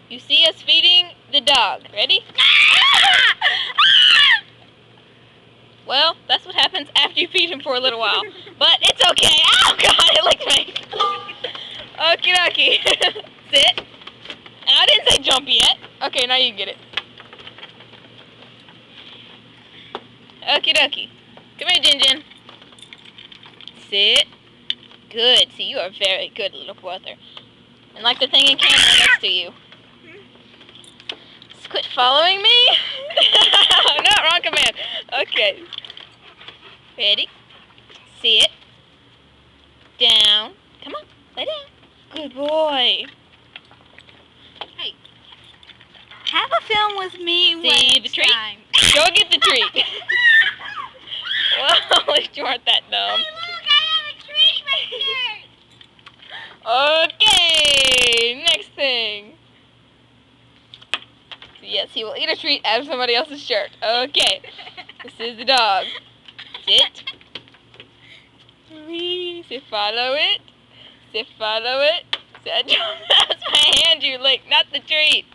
You see us feeding the dog. Ready? Well, that's what happens after you feed him for a little while. But it's okay. Oh, God, it licked me. Okie dokie. Sit. And I didn't say jump yet. Okay, now you get it. Okie dokie. Come here, Jin Jin. Sit. Good. See, you are very good, little brother. And like the thing in camera next to you. Just quit following me. No, wrong command. Okay. Ready? Sit. Down. Come on. Lay down. Good boy. Hey. Have a film with me. See the treat? Time. Go get the treat. Well, at least you aren't that dumb. Hey, look, I have a treat right here. Okay. Next thing. Yes, he will eat a treat out of somebody else's shirt. Okay. This is the dog. Sit. Say follow it. Say follow it. Say, that's my hand you licked, not the treat.